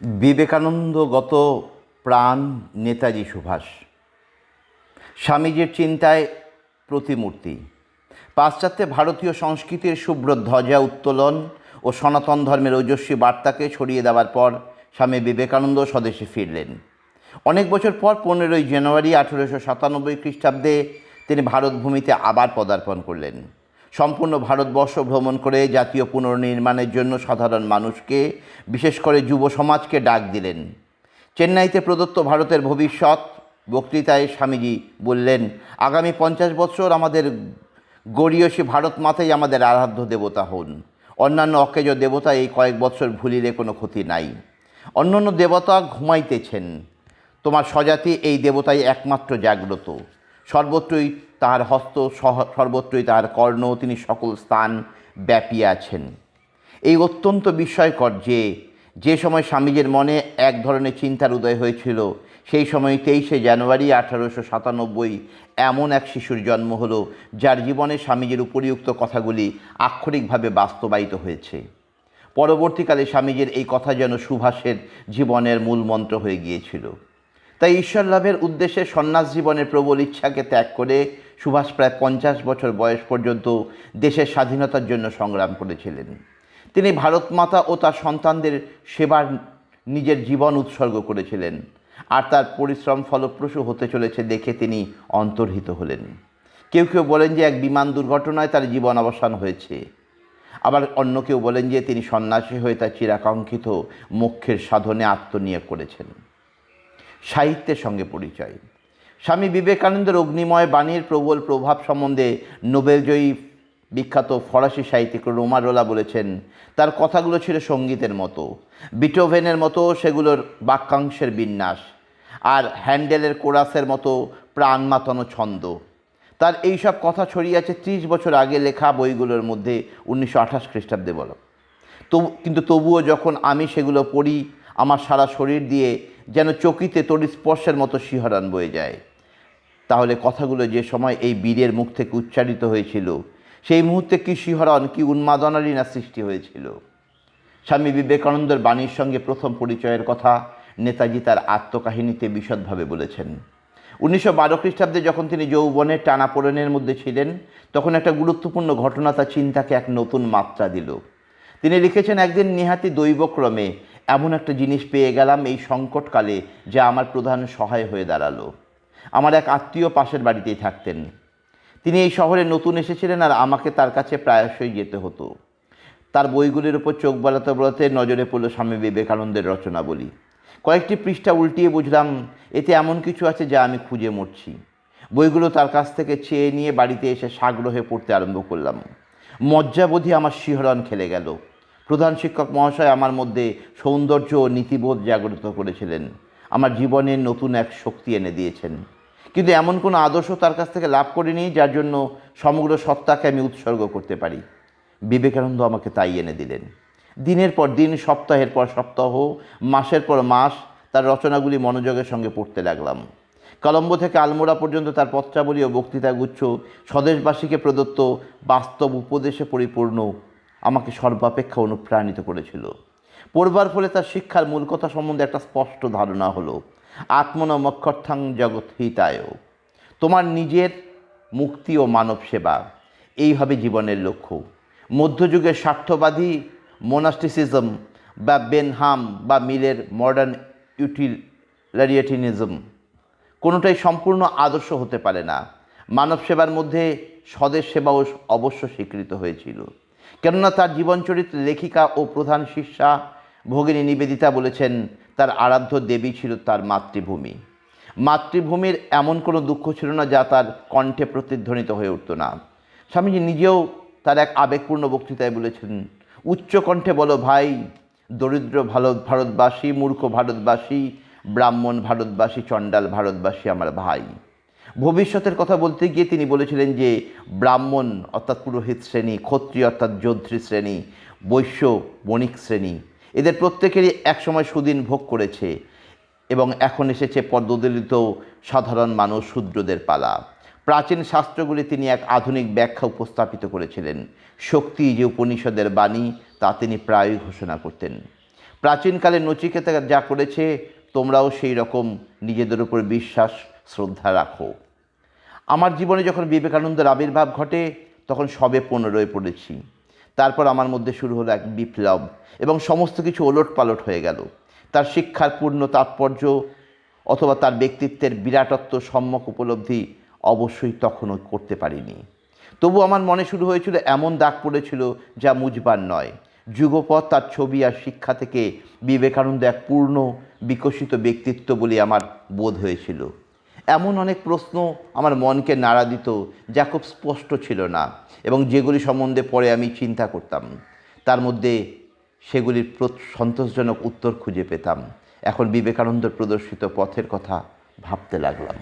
বিবেকানন্দগত প্রাণ নেতাজি সুভাষ। স্বামীজির চিন্তায় প্রতিমূর্তি। পাশ্চাত্যে ভারতীয় সংস্কৃতির শুভ্র ধ্বজা উত্তোলন ও সনাতন ধর্মের ওজস্বী বার্তাকে ছড়িয়ে দেওয়ার পর স্বামী বিবেকানন্দ স্বদেশে ফিরলেন। অনেক বছর পর 15ই জানুয়ারি 1897 খ্রিস্টাব্দে তিনি ভারতভূমিতে আবার পদার্পণ করলেন। সম্পূর্ণ ভারতবর্ষ ভ্রমণ করে জাতীয় পুনর্নির্মাণের জন্য সাধারণ মানুষকে, বিশেষ করে যুব সমাজকে ডাক দিলেন। চেন্নাইতে প্রদত্ত ভারতের ভবিষ্যৎ বক্তৃতায় স্বামীজি বললেন, আগামী 50 বছর আমাদের গরীয়সী ভারত মাতাই আমাদের আরাধ্য দেবতা হন। অন্যান্য অকেজ দেবতা এই কয়েক বছর ভুলিলে কোনো ক্ষতি নাই। অন্যান্য দেবতা ঘুমাইতেছেন, তোমার স্বজাতি এই দেবতাই একমাত্র জাগ্রত। সর্বত্রই তাহার হস্ত, সর্বত্রই তাহার কর্ণ, তিনি সকল স্থান ব্যাপিয়ে আছেন। এই অত্যন্ত বিস্ময়কর যে সময় স্বামীজির মনে এক ধরনের চিন্তার উদয় হয়েছিল, সেই সময় 23শে জানুয়ারি 1897 এমন এক শিশুর জন্ম হলো, যার জীবনে স্বামীজির উপরিউক্ত কথাগুলি আক্ষরিকভাবে বাস্তবায়িত হয়েছে। পরবর্তীকালে স্বামীজির এই কথা যেন সুভাষের জীবনের মূল মন্ত্র হয়ে গিয়েছিল। তাই ঈশ্বর লাভের উদ্দেশ্যে সন্ন্যাস জীবনের প্রবল ইচ্ছাকে ত্যাগ করে সুভাষ প্রায় 50 বছর বয়স পর্যন্ত দেশের স্বাধীনতার জন্য সংগ্রাম করেছিলেন। তিনি ভারত মাতা ও তার সন্তানদের সেবার নিজের জীবন উৎসর্গ করেছিলেন, আর তার পরিশ্রম ফলপ্রসূ হতে চলেছে দেখে তিনি অন্তর্হিত হলেন। কেউ কেউ বলেন যে এক বিমান দুর্ঘটনায় তার জীবন অবসান হয়েছে, আবার অন্য কেউ বলেন যে তিনি সন্ন্যাসী হয়ে তার চিরাকাঙ্ক্ষিত মোক্ষের সাধনে আত্মনিয়োগ করেছেন। সাহিত্যের সঙ্গে পরিচয়। স্বামী বিবেকানন্দের অগ্নিময় বাণীর প্রবল প্রভাব সম্বন্ধে নোবেলজয়ী বিখ্যাত ফরাসি সাহিত্যিক রোমারোলা বলেছেন, তার কথাগুলো ছিল সঙ্গীতের মতো, বিটোভেনের মতো সেগুলোর বাক্যাংশের বিন্যাস, আর হ্যান্ডেলের কোরাসের মতো প্রাণ মাতানো ছন্দ। তার এইসব কথা ছড়িয়েছে 30 বছর আগে লেখা বইগুলোর মধ্যে, 1928 খ্রিস্টাব্দে বলো। কিন্তু তবুও যখন আমি সেগুলো পড়ি, আমার সারা শরীর দিয়ে যেন চকিতে তড়িৎস্পর্শের মতো শিহরণ বয়ে যায়। তাহলে কথাগুলো যে সময় এই বীরের মুখ থেকে উচ্চারিত হয়েছিল, সেই মুহূর্তে কী শিহরণ, কী উন্মাদনারই না সৃষ্টি হয়েছিল। স্বামী বিবেকানন্দের বাণীর সঙ্গে প্রথম পরিচয়ের কথা নেতাজি তার আত্মকাহিনীতে বিশদভাবে বলেছেন। 1912 খ্রিস্টাব্দে যখন তিনি যৌবনের টানাপোড়েনের মধ্যে ছিলেন, তখন একটা গুরুত্বপূর্ণ ঘটনা তার চিন্তাকে এক নতুন মাত্রা দিল। তিনি লিখেছেন, একদিন নিহাতি দৈবক্রমে এমন একটা জিনিস পেয়ে গেলাম এই সংকটকালে, যা আমার প্রধান সহায় হয়ে দাঁড়ালো। আমার এক আত্মীয় পাশের বাড়িতেই থাকতেন। তিনি এই শহরে নতুন এসেছিলেন, আর আমাকে তার কাছে প্রায়শই যেতে হতো। তার বইগুলির উপর চোখ বলাতে বলাতে নজরে পড়ল স্বামী বিবেকানন্দের রচনাবলী। কয়েকটি পৃষ্ঠা উল্টিয়ে বুঝলাম এতে এমন কিছু আছে যা আমি খুঁজে মরছি। বইগুলো তার কাছ থেকে চেয়ে নিয়ে বাড়িতে এসে সাগ্রহে পড়তে আরম্ভ করলাম। মজ্জাবোধে আমার শিহরণ খেলে গেল। প্রধান শিক্ষক মহাশয় আমার মধ্যে সৌন্দর্য ও নীতিবোধ জাগ্রত করেছিলেন, আমার জীবনের নতুন এক শক্তি এনে দিয়েছেন। কিন্তু এমন কোনো আদর্শ তার কাছ থেকে লাভ করিনি যার জন্য সমগ্র সত্তাকে আমি উৎসর্গ করতে পারি। বিবেকানন্দ আমাকে তাই এনে দিলেন। দিনের পর দিন, সপ্তাহের পর সপ্তাহ, মাসের পর মাস তার রচনাগুলি মনোযোগের সঙ্গে পড়তে লাগলাম। কলম্বো থেকে আলমোড়া পর্যন্ত তার পত্রাবলী ও বক্তৃতাগুচ্ছ স্বদেশবাসীকে প্রদত্ত বাস্তব উপদেশে পরিপূর্ণ আমাকে সর্বাপেক্ষা অনুপ্রাণিত করেছিল। পড়বার ফলে তার শিক্ষার মূল কথা সম্বন্ধে একটা স্পষ্ট ধারণা হলো। আত্মন মক্ষর্থাং জগৎ হিতায়, তোমার নিজের মুক্তি ও মানব সেবা, এই হবে জীবনের লক্ষ্য। মধ্যযুগের স্বার্থবাদী মোনাস্টিসিজম বা বেনহাম বা মিলের মডার্ন ইউটিলিটারিয়ানিজম কোনোটাই সম্পূর্ণ আদর্শ হতে পারে না। মানব সেবার মধ্যে স্বদেশ সেবাও অবশ্য স্বীকৃত হয়েছিল। কেননা তার জীবনচরিত্রে লেখিকা ও প্রধান শিষ্যা ভগিনী নিবেদিতা বলেছেন, তার আরাধ্য দেবী ছিল তার মাতৃভূমি। মাতৃভূমির এমন কোনো দুঃখ ছিল না যা তার কণ্ঠে প্রতিধ্বনিত হয়ে উঠত না। স্বামীজি নিজেও তার এক আবেগপূর্ণ বক্তৃতায় বলেছেন, উচ্চ কণ্ঠে বলো ভাই, দরিদ্র ভারতবাসী, মূর্খ ভারতবাসী, ব্রাহ্মণ ভারতবাসী, চণ্ডাল ভারতবাসী আমার ভাই। ভবিষ্যতের কথা বলতে গিয়ে তিনি বলেছিলেন যে ব্রাহ্মণ অর্থাৎ পুরোহিত শ্রেণী, ক্ষত্রিয় অর্থাৎ যোদ্ধৃ শ্রেণী, বৈশ্য বণিক শ্রেণী, এদের প্রত্যেকেরই একসময় সুদিন ভোগ করেছে এবং এখন এসেছে পদদলিত সাধারণ মানুষ শূদ্রদের পালা। প্রাচীন শাস্ত্রগুলি তিনি এক আধুনিক ব্যাখ্যা উপস্থাপিত করেছিলেন। শক্তি যে উপনিষদের বাণী তা তিনি প্রায়ই ঘোষণা করতেন। প্রাচীনকালে নচিকেতা যা করেছে তোমরাও সেই রকম নিজেদের উপর বিশ্বাস শ্রদ্ধা রাখো। আমার জীবনে যখন বিবেকানন্দের আবির্ভাব ঘটে তখন সবে 15 পড়েছি। তারপর আমার মধ্যে শুরু হলো এক বিপ্লব এবং সমস্ত কিছু ওলটপালট হয়ে গেল। তার শিক্ষার পূর্ণ তাৎপর্য অথবা তার ব্যক্তিত্বের বিরাটত্ব সম্যক উপলব্ধি অবশ্যই তখনও করতে পারিনি। তবু আমার মনে শুরু হয়েছিল, এমন দাগ পড়েছিল যা মুছবার নয়। যুগপৎ তার ছবি আর শিক্ষা থেকে বিবেকানন্দ এক পূর্ণ বিকশিত ব্যক্তিত্ব বলে আমার বোধ হয়েছিল। এমন অনেক প্রশ্ন আমার মনকে নাড়া দিত যা খুব স্পষ্ট ছিল না এবং যেগুলি সম্বন্ধে পরে আমি চিন্তা করতাম। তার মধ্যে সেগুলির সন্তোষজনক উত্তর খুঁজে পেতাম। এখন বিবেকানন্দের প্রদর্শিত পথের কথা ভাবতে লাগলাম।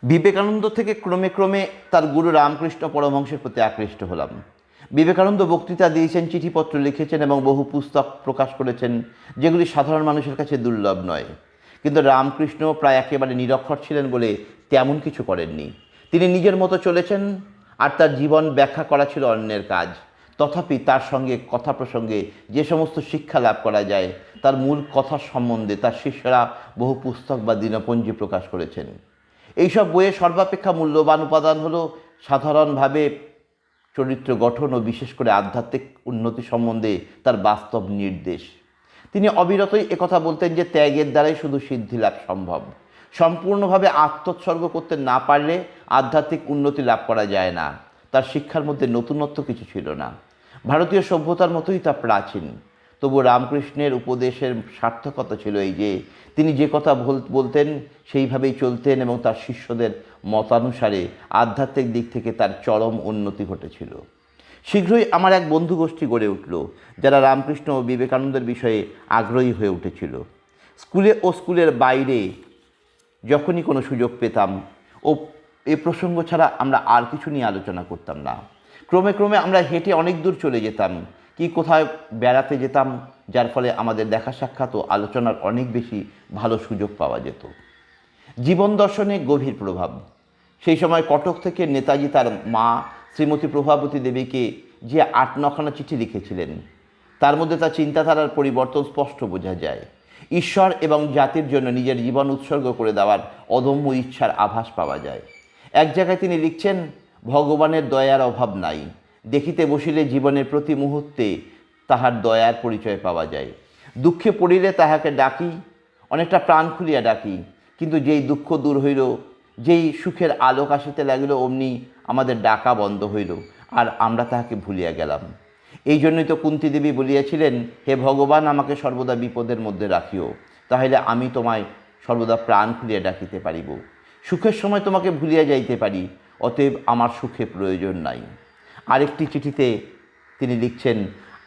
বিবেকানন্দ থেকে ক্রমে ক্রমে তার গুরু রামকৃষ্ণ পরমহংসের প্রতি আকৃষ্ট হলাম। বিবেকানন্দ বক্তৃতা দিয়েছেন, চিঠিপত্র লিখেছেন এবং বহু পুস্তক প্রকাশ করেছেন, যেগুলি সাধারণ মানুষের কাছে দুর্লভ নয়। কিন্তু রামকৃষ্ণ প্রায় একেবারে নিরক্ষর ছিলেন বলে তেমন কিছু করেননি। তিনি নিজের মতো চলেছেন আর তার জীবন ব্যাখ্যা করা ছিল অন্যের কাজ। তথাপি তার সঙ্গে কথা প্রসঙ্গে যে সমস্ত শিক্ষা লাভ করা যায় তার মূল কথা সম্বন্ধে তার শিষ্যরা বহু পুস্তক বা দিনপঞ্জি প্রকাশ করেছেন। এইসব বইয়ে সর্বাপেক্ষা মূল্যবান উপাদান হলো সাধারণভাবে চরিত্র গঠন ও বিশেষ করে আধ্যাত্মিক উন্নতি সম্বন্ধে তার বাস্তব নির্দেশ। তিনি অবিরতই একথা বলতেন যে ত্যাগের দ্বারাই শুধু সিদ্ধি লাভ সম্ভব। সম্পূর্ণভাবে আত্মোৎসর্গ করতে না পারলে আধ্যাত্মিক উন্নতি লাভ করা যায় না। তার শিক্ষার মধ্যে নতুনত্ব কিছু ছিল না। ভারতীয় সভ্যতার মতোই তা প্রাচীন। তবু রামকৃষ্ণের উপদেশের সার্থকতা ছিল এই যে তিনি যে কথা বলতেন সেইভাবেই চলতেন এবং তার শিষ্যদের মতানুসারে আধ্যাত্মিক দিক থেকে তার চরম উন্নতি ঘটেছিল। শীঘ্রই আমার এক বন্ধু গোষ্ঠী গড়ে উঠল যারা রামকৃষ্ণ ও বিবেকানন্দের বিষয়ে আগ্রহী হয়ে উঠেছিল। স্কুলে ও স্কুলের বাইরে যখনই কোনো সুযোগ পেতাম ও এ প্রসঙ্গ ছাড়া আমরা আর কিছু নিয়ে আলোচনা করতাম না। ক্রমে ক্রমে আমরা হেঁটে অনেক দূর চলে যেতাম, কি কোথায় বেড়াতে যেতাম, যার ফলে আমাদের দেখা সাক্ষাৎ ও আলোচনার অনেক বেশি ভালো সুযোগ পাওয়া যেত। জীবন দর্শনে গভীর প্রভাব। সেই সময় কটক থেকে নেতাজি তার মা শ্রীমতী প্রভাবতী দেবীকে যে 8-9খানা চিঠি লিখেছিলেন তার মধ্যে তার চিন্তাধারার পরিবর্তন স্পষ্ট বোঝা যায়। ঈশ্বর এবং জাতির জন্য নিজের জীবন উৎসর্গ করে দেওয়ার অদম্য ইচ্ছার আভাস পাওয়া যায়। এক জায়গায় তিনি লিখছেন, ভগবানের দয়ার অভাব নাই, দেখিতে বসিলে জীবনের প্রতি মুহূর্তে তাহার দয়ার পরিচয় পাওয়া যায়। দুঃখে পড়িলে তাহাকে ডাকি, অনেকটা প্রাণ খুলিয়া ডাকি, কিন্তু যেই দুঃখ দূর হইল, যেই সুখের আলোক আসিতে লাগিল, অমনি আমাদের ডাকা বন্ধ হইল আর আমরা তাহাকে ভুলিয়া গেলাম। এই জন্যই তো কুন্তী দেবী বলিয়াছিলেন, হে ভগবান, আমাকে সর্বদা বিপদের মধ্যে রাখিও, তাহলে আমি তোমায় সর্বদা প্রাণ খুলিয়া ডাকিতে পারিব। সুখের সময় তোমাকে ভুলিয়া যাইতে পারি, অতএব আমার সুখে প্রয়োজন নাই। আরেকটি চিঠিতে তিনি লিখছেন,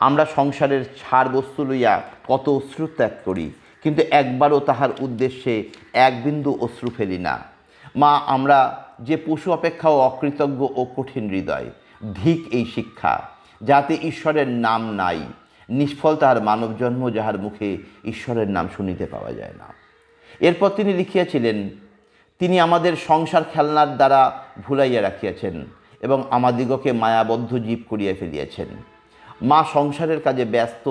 আমরা সংসারের ছাড় বস্তু লইয়া কত অশ্রু ত্যাগ করি, কিন্তু একবারও তাহার উদ্দেশ্যে এক বিন্দু অশ্রু ফেলি না। মা, আমরা যে পশু অপেক্ষাও অকৃতজ্ঞ ও কঠিন হৃদয়। ধিক এই শিক্ষা, যাতে ঈশ্বরের নাম নাই, নিষ্ফল তাহার মানব জন্ম, যাহার মুখে ঈশ্বরের নাম শুনিতে পাওয়া যায় না। এরপর তিনি লিখিয়াছিলেন, তিনি আমাদের সংসার খেলনার দ্বারা ভুলাইয়া রাখিয়াছেন এবং আমাদিগকে মায়াবদ্ধ জীব করিয়া ফেলিয়াছেন। মা সংসারের কাজে ব্যস্ত,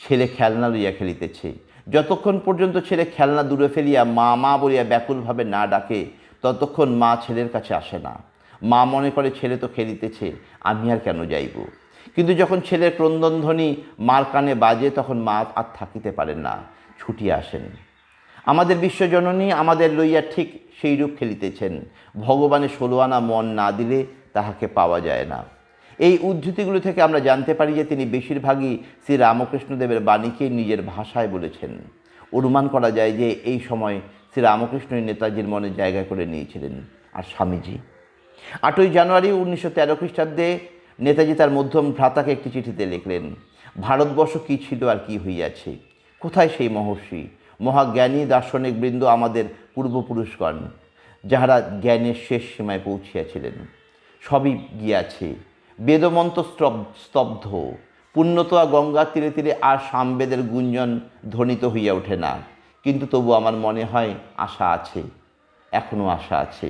ছেলে খেলনা লইয়া খেলিতেছে। যতক্ষণ পর্যন্ত ছেলে খেলনা দূরে ফেলিয়া মা মা বলিয়া ব্যাকুলভাবে না ডাকে, ততক্ষণ মা ছেলের কাছে আসে না। মা মনে করে ছেলে তো খেলিতেছে, আমি আর কেন যাইব। কিন্তু যখন ছেলের ক্রন্দনধ্বনি মার কানে বাজে, তখন মা আর থাকিতে পারেন না, ছুটিয়া আসেন। আমাদের বিশ্বজননী আমাদের লইয়া ঠিক সেইরূপ খেলিতেছেন। ভগবানের 16 আনা মন না দিলে তাহাকে পাওয়া যায় না। এই উদ্ধৃতিগুলো থেকে আমরা জানতে পারি যে তিনি বেশিরভাগই শ্রী রামকৃষ্ণদেবের বাণীকে নিজের ভাষায় বলেছেন। অনুমান করা যায় যে এই সময় শ্রী রামকৃষ্ণই নেতাজির মনে জায়গা করে নিয়েছিলেন। আর স্বামীজি 8ই জানুয়ারি 1913 খ্রিস্টাব্দে নেতাজি তার মধ্যম ভ্রাতাকে একটি চিঠিতে লিখলেন, ভারতবর্ষ কী ছিল আর কি হইয়াছে, কোথায় সেই মহর্ষি মহাজ্ঞানী দার্শনিক বৃন্দ, আমাদের পূর্বপুরুষগণ, যাহারা জ্ঞানের শেষ সীমায় পৌঁছিয়াছিলেন। সবই গিয়াছে, বেদমন্ত্র স্তব্ধ, পুণ্যতোয়া গঙ্গার তীরে তীরে আর সামবেদের গুঞ্জন ধ্বনিত হইয়া ওঠে না। কিন্তু তবু আমার মনে হয় আশা আছে, এখনও আশা আছে।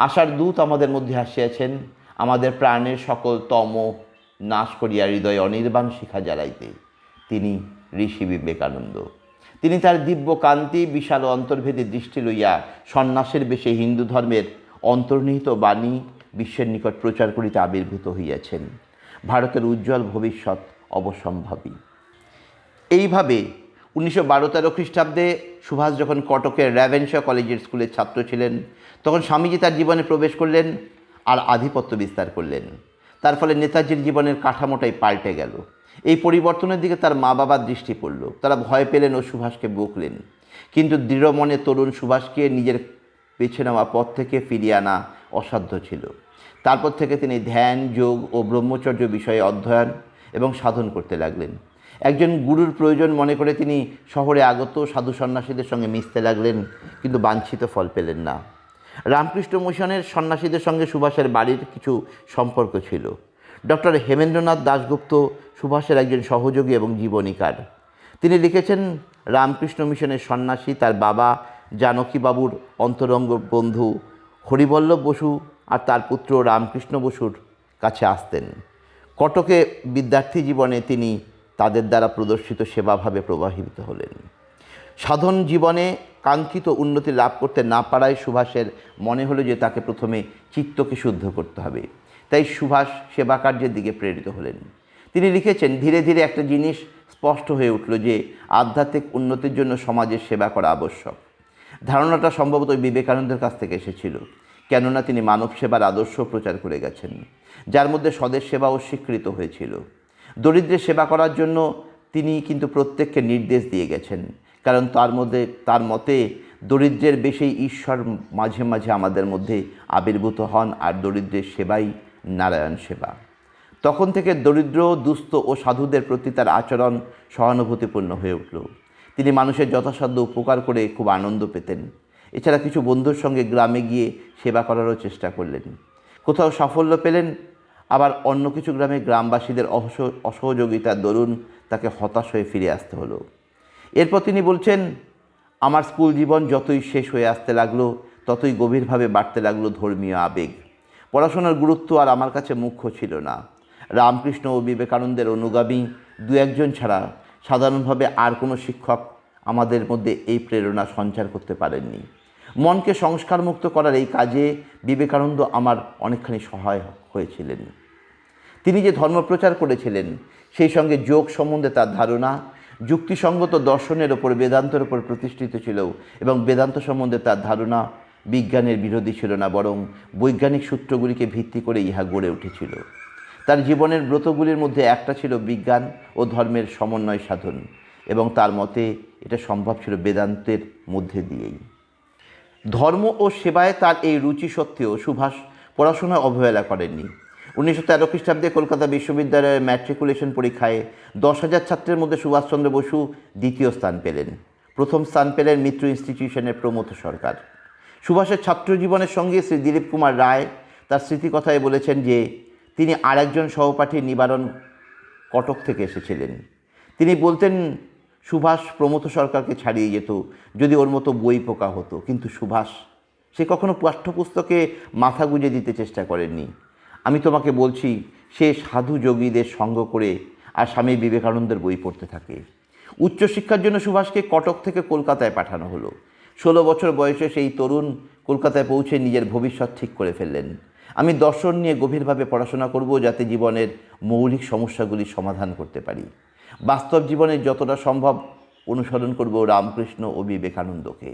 আশার দূত আমাদের মধ্যে আসিয়াছেন, আমাদের প্রাণের সকল তম নাশ করিয়া হৃদয়ে অনির্বাণ শিখা জ্বালাইতে। তিনি ঋষি বিবেকানন্দ। তিনি তার দিব্য কান্তি বিশাল অন্তর্ভেদে দৃষ্টি লইয়া সন্ন্যাসের বেশে হিন্দু ধর্মের অন্তর্নিহিত বাণী বিশ্বের নিকট প্রচার করিতে আবির্ভূত হইয়াছেন। ভারতের উজ্জ্বল ভবিষ্যৎ অবশ্যম্ভাবী। এইভাবে 1912-13 খ্রিস্টাব্দে সুভাষ যখন কটকের র্যাভেনশা কলেজের স্কুলের ছাত্র ছিলেন, তখন স্বামীজি তার জীবনে প্রবেশ করলেন আর আধিপত্য বিস্তার করলেন। তার ফলে নেতাজির জীবনের কাঠামোটাই পাল্টে গেল। এই পরিবর্তনের দিকে তার মা বাবার দৃষ্টি পড়ল। তারা ভয় পেলেন ও সুভাষকে বকলেন, কিন্তু দৃঢ় মনে তরুণ সুভাষকে নিজের বেছে নেওয়া পথ থেকে ফিরিয়ে আনা অসাধ্য ছিল। তারপর থেকে তিনি ধ্যান, যোগ ও ব্রহ্মচর্য বিষয়ে অধ্যয়ন এবং সাধন করতে লাগলেন। একজন গুরুর প্রয়োজন মনে করে তিনি শহরে আগত সাধু সন্ন্যাসীদের সঙ্গে মিশতে লাগলেন, কিন্তু বাঞ্ছিত ফল পেলেন না। রামকৃষ্ণ মিশনের সন্ন্যাসীদের সঙ্গে সুভাষের বাড়ির কিছু সম্পর্ক ছিল। ডক্টর হেমেন্দ্রনাথ দাশগুপ্ত সুভাষের একজন সহযোগী এবং জীবনীকার। তিনি লিখেছেন, রামকৃষ্ণ মিশনের সন্ন্যাসী তার বাবা জানকীবাবুর অন্তরঙ্গ বন্ধু হরিবল্লভ বসু আর তার পুত্র রামকৃষ্ণ বসুর কাছে আসতেন। কটকে বিদ্যার্থী জীবনে তিনি তাদের দ্বারা প্রদর্শিত সেবাভাবে প্রবাহিত হলেন। সাধন জীবনে কাঙ্ক্ষিত উন্নতি লাভ করতে না পারায় সুভাষের মনে হলো যে তাকে প্রথমে চিত্তকে শুদ্ধ করতে হবে। তাই সুভাষ সেবা কার্যের দিকে প্রেরিত হলেন। তিনি লিখেছেন, ধীরে ধীরে একটা জিনিস স্পষ্ট হয়ে উঠল যে আধ্যাত্মিক উন্নতির জন্য সমাজের সেবা করা আবশ্যক। ধারণাটা সম্ভবত বিবেকানন্দের কাছ থেকে এসেছিল, কেননা তিনি মানব সেবার আদর্শ প্রচার করে গেছেন, যার মধ্যে স্বদেশ সেবাও স্বীকৃত হয়েছিল। দরিদ্রের সেবা করার জন্য তিনি কিন্তু প্রত্যেককে নির্দেশ দিয়ে গেছেন, কারণ তার মতে দরিদ্রের বেশি ঈশ্বর মাঝে মাঝে আমাদের মধ্যে আবির্ভূত হন, আর দরিদ্রের সেবাই নারায়ণ সেবা। তখন থেকে দরিদ্র, দুস্থ ও সাধুদের প্রতি তার আচরণ সহানুভূতিপূর্ণ হয়ে উঠল। তিনি মানুষের যথাসাধ্য উপকার করে খুব আনন্দ পেতেন। এছাড়া কিছু বন্ধুর সঙ্গে গ্রামে গিয়ে সেবা করারও চেষ্টা করলেন। কোথাও সাফল্য পেলেন, আবার অন্য কিছু গ্রামে গ্রামবাসীদের অসহযোগিতার দরুন তাকে হতাশ হয়ে ফিরে আসতে হলো। এরপর তিনি বলছেন, আমার স্কুল জীবন যতই শেষ হয়ে আসতে লাগলো, ততই গভীরভাবে বাড়তে লাগলো ধর্মীয় আবেগ। পড়াশোনার গুরুত্ব আর আমার কাছে মুখ্য ছিল না। রামকৃষ্ণ ও বিবেকানন্দের অনুগামী দু একজন ছাড়া সাধারণভাবে আর কোনো শিক্ষক আমাদের মধ্যে এই প্রেরণা সঞ্চার করতে পারেননি। মনকে সংস্কারমুক্ত করার এই কাজে বিবেকানন্দ আমার অনেকখানি সহায়ক হয়েছিলেন। তিনি যে ধর্মপ্রচার করেছিলেন, সেই সঙ্গে যোগ সম্বন্ধে তার ধারণা যুক্তিসঙ্গত দর্শনের ওপর, বেদান্তের ওপর প্রতিষ্ঠিত ছিল, এবং বেদান্ত সম্বন্ধে তার ধারণা বিজ্ঞানের বিরোধী ছিল না, বরং বৈজ্ঞানিক সূত্রগুলিকে ভিত্তি করে ইহা গড়ে উঠেছিল। তার জীবনের ব্রতগুলির মধ্যে একটা ছিল বিজ্ঞান ও ধর্মের সমন্বয় সাধন, এবং তার মতে এটা সম্ভব ছিল বেদান্তের মধ্যে দিয়েই। ধর্ম ও সেবায় তার এই রুচি সত্ত্বেও সুভাষ পড়াশোনায় অবহেলা করেননি। 1913 খ্রিস্টাব্দে কলকাতা বিশ্ববিদ্যালয়ের ম্যাট্রিকুলেশন পরীক্ষায় 10,000 ছাত্রের মধ্যে সুভাষচন্দ্র বসু দ্বিতীয় স্থান পেলেন। প্রথম স্থান পেলেন মিত্র ইনস্টিটিউশনের প্রমথ সরকার। সুভাষের ছাত্র জীবনের সঙ্গে শ্রী দিলীপ কুমার রায় তার স্মৃতিকথায় বলেছেন যে তিনি আরেকজন সহপাঠী নিবারণ কটক থেকে এসেছিলেন। তিনি বলতেন, সুভাষ প্রমথ সরকারকে ছাড়িয়ে যেত যদি ওর মতো বই পোকা হতো, কিন্তু সুভাষ সে কখনো পাঠ্যপুস্তকে মাথা গুঁজে দিতে চেষ্টা করেননি। আমি তোমাকে বলছি, সে সাধু যোগীদের সঙ্গ করে আর স্বামী বিবেকানন্দের বই পড়তে থাকে। উচ্চশিক্ষার জন্য সুভাষকে কটক থেকে কলকাতায় পাঠানো হলো। 16 বছর বয়সে সেই তরুণ কলকাতায় পৌঁছে নিজের ভবিষ্যৎ ঠিক করে ফেললেন। আমি দর্শন নিয়ে গভীরভাবে পড়াশোনা করব, যাতে জীবনের মৌলিক সমস্যাগুলি সমাধান করতে পারি। বাস্তব জীবনে যতটা সম্ভব অনুসরণ করব রামকৃষ্ণ ও বিবেকানন্দকে,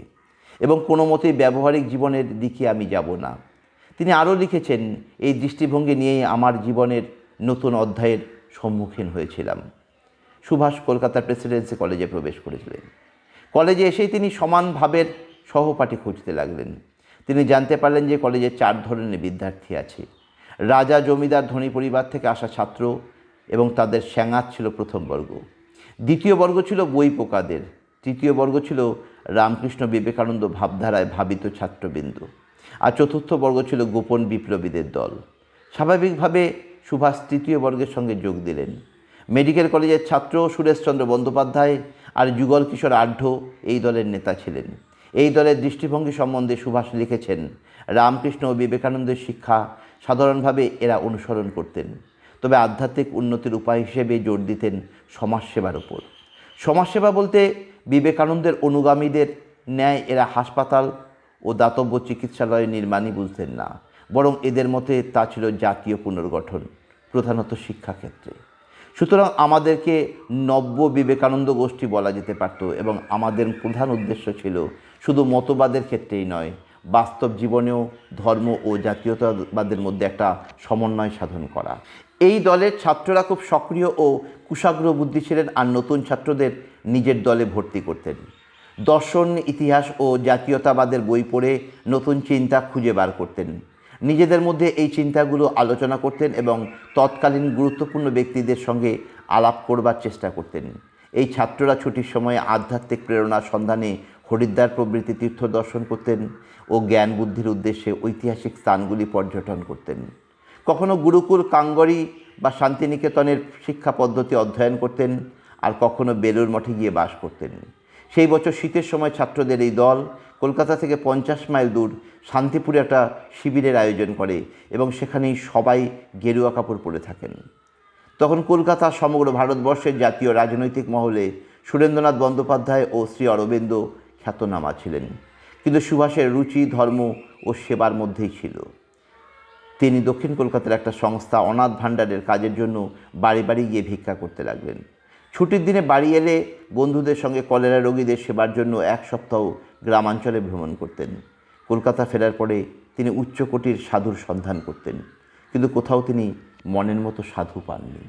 এবং কোনো মতেই ব্যবহারিক জীবনের দিকে আমি যাব না। তিনি আরও লিখেছেন, এই দৃষ্টিভঙ্গি নিয়েই আমার জীবনের নতুন অধ্যায়ের সম্মুখীন হয়েছিলাম। সুভাষ কলকাতার প্রেসিডেন্সি কলেজে প্রবেশ করেছিলেন। কলেজে এসেই তিনি সমান ভাবের সহপাঠী খুঁজতে লাগলেন। তিনি জানতে পারলেন যে কলেজে 4 ধরনের বিদ্যার্থী আছে। রাজা, জমিদার, ধনী পরিবার থেকে আসা ছাত্র, এবং তাদের স্যাঙাত ছিল প্রথম বর্গ। দ্বিতীয় বর্গ ছিল বই পোকাদের। তৃতীয় বর্গ ছিল রামকৃষ্ণ বিবেকানন্দ ভাবধারায় ভাবিত ছাত্রবৃন্দ। আর চতুর্থ বর্গ ছিল গোপন বিপ্লবীদের দল। স্বাভাবিকভাবে সুভাষ তৃতীয় বর্গের সঙ্গে যোগ দিলেন। মেডিকেল কলেজের ছাত্র সুরেশচন্দ্র বন্দ্যোপাধ্যায় আর যুগল কিশোর আঢ্য এই দলের নেতা ছিলেন। এই দলের দৃষ্টিভঙ্গি সম্বন্ধে সুভাষ লিখেছেন, রামকৃষ্ণ ও বিবেকানন্দের শিক্ষা সাধারণভাবে এরা অনুসরণ করতেন। তবে আধ্যাত্মিক উন্নতির উপায় হিসেবে জোর দিতেন সমাজসেবার উপর। সমাজসেবা বলতে বিবেকানন্দের অনুগামীদের ন্যায় এরা হাসপাতাল ও দাতব্য চিকিৎসালয় নির্মাণই বুঝতেন না, বরং এদের মতে তা ছিল জাতীয় পুনর্গঠন, প্রধানত শিক্ষাক্ষেত্রে। সুতরাং আমাদেরকে নব্য বিবেকানন্দ গোষ্ঠী বলা যেতে পারত এবং আমাদের প্রধান উদ্দেশ্য ছিল শুধু মতবাদের ক্ষেত্রেই নয়, বাস্তব জীবনেও ধর্ম ও জাতীয়তাবাদের মধ্যে একটা সমন্বয় সাধন করা। এই দলের ছাত্ররা খুব সক্রিয় ও কুশাগ্র বুদ্ধি ছিলেন আর নতুন ছাত্রদের নিজের দলে ভর্তি করতেন। দর্শন, ইতিহাস ও জাতীয়তাবাদের বই পড়ে নতুন চিন্তা খুঁজে বার করতেন। নিজেদের মধ্যে এই চিন্তাগুলো আলোচনা করতেন এবং তৎকালীন গুরুত্বপূর্ণ ব্যক্তিদের সঙ্গে আলাপ করবার চেষ্টা করতেন। এই ছাত্ররা ছুটির সময়ে আধ্যাত্মিক প্রেরণার সন্ধানে হরিদ্বার প্রভৃতি তীর্থ দর্শন করতেন ও জ্ঞান বুদ্ধির উদ্দেশ্যে ঐতিহাসিক স্থানগুলি পর্যটন করতেন। কখনো গুরুকুল, কাঙ্গরি বা শান্তিনিকেতনের শিক্ষা পদ্ধতি অধ্যয়ন করতেন, আর কখনো বেলুড় মঠে গিয়ে বাস করতেন। সেই বছর শীতের সময় ছাত্রদের এই দল কলকাতা থেকে 50 মাইল দূর শান্তিপুরে একটা শিবিরের আয়োজন করে এবং সেখানেই সবাই গেরুয়া কাপড় পরে থাকেন। তখন কলকাতা সমগ্র ভারতবর্ষের জাতীয় রাজনৈতিক মহলে সুরেন্দ্রনাথ বন্দ্যোপাধ্যায় ও শ্রী অরবিন্দ খ্যাতনামা ছিলেন, কিন্তু সুভাষের রুচি ধর্ম ও সেবার মধ্যেই ছিল। তিনি দক্ষিণ কলকাতার একটা সংস্থা অনাথ ভাণ্ডারের কাজের জন্য বাড়ি বাড়ি গিয়ে ভিক্ষা করতে লাগলেন। ছুটির দিনে বাড়ি এলে বন্ধুদের সঙ্গে কলেরা রোগীদের সেবার জন্য 1 সপ্তাহ গ্রামাঞ্চলে ভ্রমণ করতেন। কলকাতা ফেরার পরে তিনি উচ্চকোটির সাধুর সন্ধান করতেন, কিন্তু কোথাও তিনি মনের মতো সাধু পাননি।